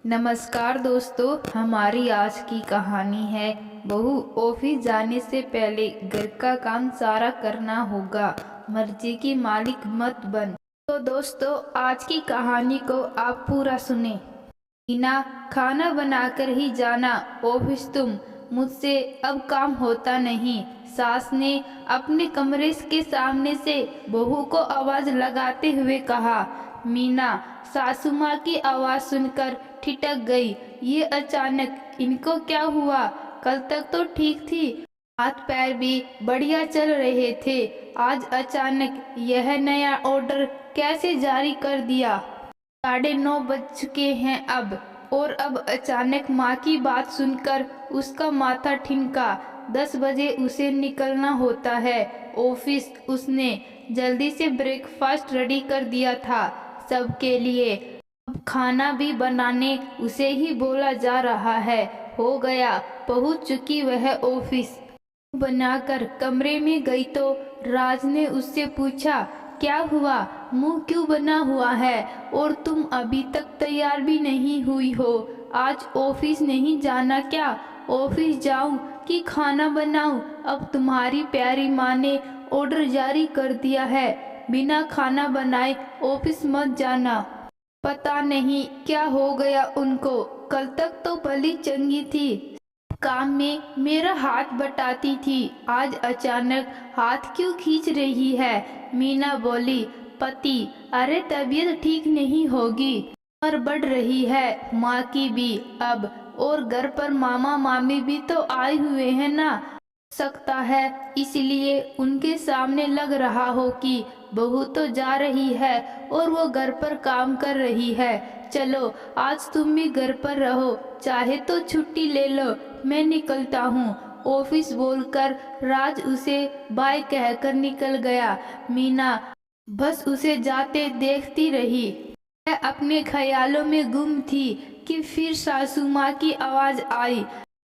नमस्कार दोस्तों, हमारी आज की कहानी है बहू ऑफिस जाने से पहले घर का काम सारा करना होगा, मर्जी की मालिक मत बन। तो दोस्तों, आज की कहानी को आप पूरा सुने। मीना, खाना बनाकर ही जाना ऑफिस तुम, मुझसे अब काम होता नहीं। सास ने अपने कमरे के सामने से बहू को आवाज लगाते हुए कहा। मीना सासू माँ की आवाज सुनकर ठिठक गई। ये अचानक इनको क्या हुआ? कल तक तो ठीक थी, हाथ पैर भी बढ़िया चल रहे थे, आज अचानक यह नया ऑर्डर कैसे जारी कर दिया? 9:30 बज चुके हैं अब, और अब अचानक माँ की बात सुनकर उसका माथा ठिनका। 10 बजे उसे निकलना होता है ऑफिस। उसने जल्दी से ब्रेकफास्ट रेडी कर दिया था सबके लिए। अब खाना भी बनाने उसे ही बोला जा रहा है। हो गया, पहुंच चुकी वह ऑफिस। बनाकर कमरे में गई तो राज ने उससे पूछा, क्या हुआ? मुंह क्यों बना हुआ है? और तुम अभी तक तैयार भी नहीं हुई हो? आज ऑफिस नहीं जाना क्या? ऑफिस जाऊं कि खाना बनाऊं? अब तुम्हारी प्यारी माँ ने ऑर्डर जारी कर दिया है, बिना खाना बनाए ऑफिस मत जाना। पता नहीं क्या हो गया उनको, कल तक तो भली चंगी थी, काम में मेरा हाथ बटाती थी, आज अचानक हाथ क्यों खींच रही है? मीना बोली। पति, अरे तबीयत ठीक नहीं होगी, उम्र बढ़ रही है माँ की भी अब, और घर पर मामा मामी भी तो आए हुए हैं ना। सकता है इसलिए उनके सामने लग रहा हो कि बहू तो जा रही है और वो घर पर काम कर रही है। चलो आज तुम भी घर पर रहो, चाहे तो छुट्टी ले लो, मैं निकलता हूँ ऑफिस बोलकर राज उसे बाय कहकर निकल गया। मीना बस उसे जाते देखती रही। वह अपने ख्यालों में गुम थी कि फिर सासू माँ की आवाज आई,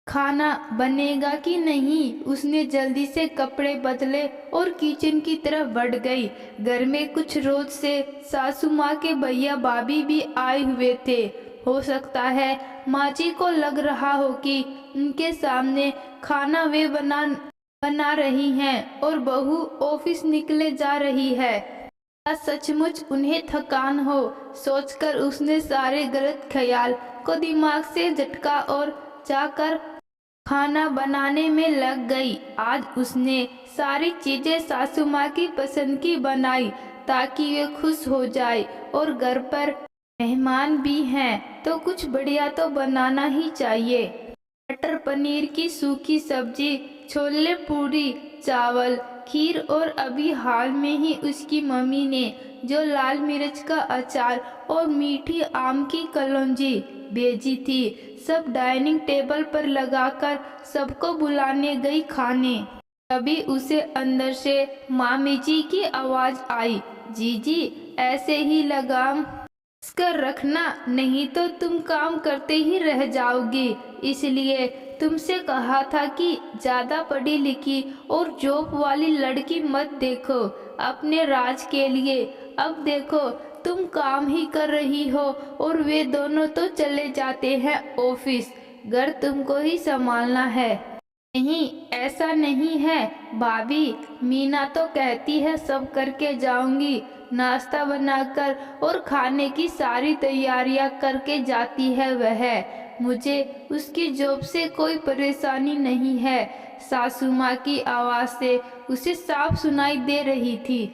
खाना बनेगा कि नहीं? उसने जल्दी से कपड़े बदले और किचन की तरफ बढ़ गई। घर में कुछ रोज से सासू माँ के भैया भाभी भी आए हुए थे। हो सकता है माँ जी को लग रहा हो कि उनके सामने खाना वे बना रही हैं और बहू ऑफिस निकले जा रही है। क्या सचमुच उन्हें थकान हो? सोचकर उसने सारे गलत ख्याल को दिमाग से झटका और जाकर खाना बनाने में लग गई। आज उसने सारी चीजें सासू माँ की पसंद की बनाई ताकि वे खुश हो जाए, और घर पर मेहमान भी हैं तो कुछ बढ़िया तो बनाना ही चाहिए। मटर पनीर की सूखी सब्जी, छोले पूरी, चावल, खीर, और अभी हाल में ही उसकी मम्मी ने जो लाल मिर्च का अचार और मीठी आम की कलौंजी भेजी थी, सब डाइनिंग टेबल पर लगाकर सबको बुलाने गई खाने। तभी उसे अंदर से मामी जी की आवाज आई, जीजी ऐसे ही लगाम कर रखना, नहीं तो तुम काम करते ही रह जाओगी। इसलिए तुमसे कहा था कि ज्यादा पढ़ी लिखी और जॉब वाली लड़की मत देखो अपने राज के लिए। अब देखो तुम काम ही कर रही हो और वे दोनों तो चले जाते हैं ऑफिस, घर तुमको ही संभालना है। नहीं, ऐसा नहीं है भाभी, मीना तो कहती है सब करके जाऊंगी, नाश्ता बनाकर और खाने की सारी तैयारियां करके जाती है वह। मुझे उसकी जॉब से कोई परेशानी नहीं है। सासू माँ की आवाज़ से उसे साफ सुनाई दे रही थी।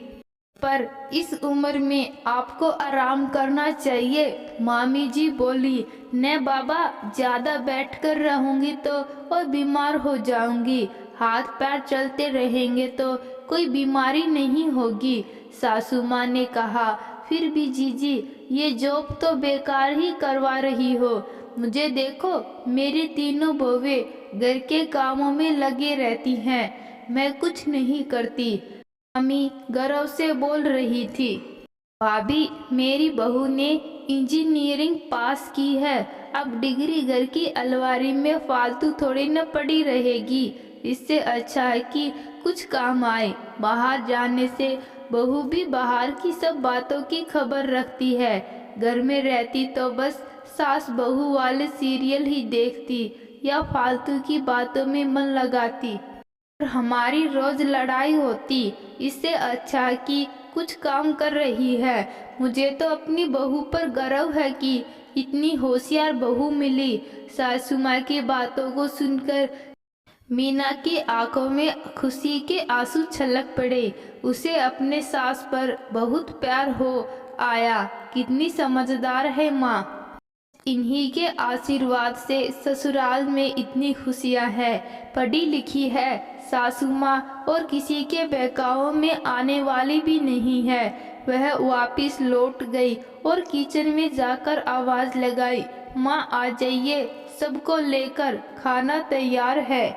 पर इस उम्र में आपको आराम करना चाहिए, मामी जी बोली। ने बाबा, ज्यादा बैठकर रहूंगी तो और बीमार हो जाऊंगी, हाथ पैर चलते रहेंगे तो कोई बीमारी नहीं होगी, सासू माँ ने कहा। फिर भी जीजी, ये जॉब तो बेकार ही करवा रही हो। मुझे देखो, मेरी तीनों बहुएं घर के कामों में लगे रहती हैं, मैं कुछ नहीं करती, मम्मी गर्व से बोल रही थी। भाभी, मेरी बहू ने इंजीनियरिंग पास की है, अब डिग्री घर की अलमारी में फालतू थोड़ी न पड़ी रहेगी। इससे अच्छा है कि कुछ काम आए। बाहर जाने से बहू भी बाहर की सब बातों की खबर रखती है, घर में रहती तो बस सास बहू वाले सीरियल ही देखती या फालतू की बातों में मन लगाती और हमारी रोज लड़ाई होती। इससे अच्छा कि कुछ काम कर रही है। मुझे तो अपनी बहू पर गर्व है कि इतनी होशियार बहू मिली। सासू माँ की बातों को सुनकर मीना की आंखों में खुशी के आंसू छलक पड़े। उसे अपने सास पर बहुत प्यार हो आया। कितनी समझदार है माँ। इन्हीं के आशीर्वाद से ससुराल में इतनी खुशियां हैं। पढ़ी लिखी है सासू माँ और किसी के बहकावों में आने वाली भी नहीं है। वह वापस लौट गई और किचन में जाकर आवाज लगाई, माँ आ जाइए, सबको लेकर खाना तैयार है।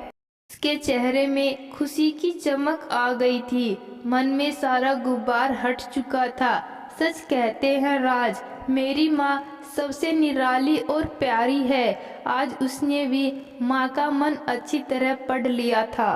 उसके चेहरे में खुशी की चमक आ गई थी। मन में सारा गुब्बार हट चुका था। सच कहते हैं राज, मेरी माँ सबसे निराली और प्यारी है। आज उसने भी माँ का मन अच्छी तरह पढ़ लिया था।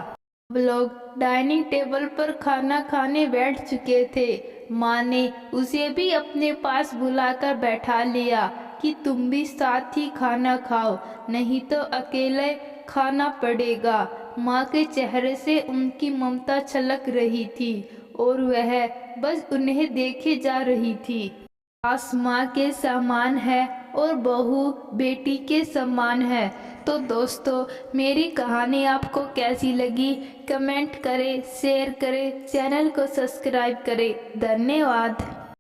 अब लोग डाइनिंग टेबल पर खाना खाने बैठ चुके थे। माँ ने उसे भी अपने पास बुलाकर बैठा लिया कि तुम भी साथ ही खाना खाओ, नहीं तो अकेले खाना पड़ेगा। माँ के चेहरे से उनकी ममता छलक रही थी और वह बस उन्हें देखे जा रही थी। सास माँ के समान है और बहू बेटी के समान है। तो दोस्तों, मेरी कहानी आपको कैसी लगी कमेंट करें, शेयर करें, चैनल को सब्सक्राइब करें। धन्यवाद।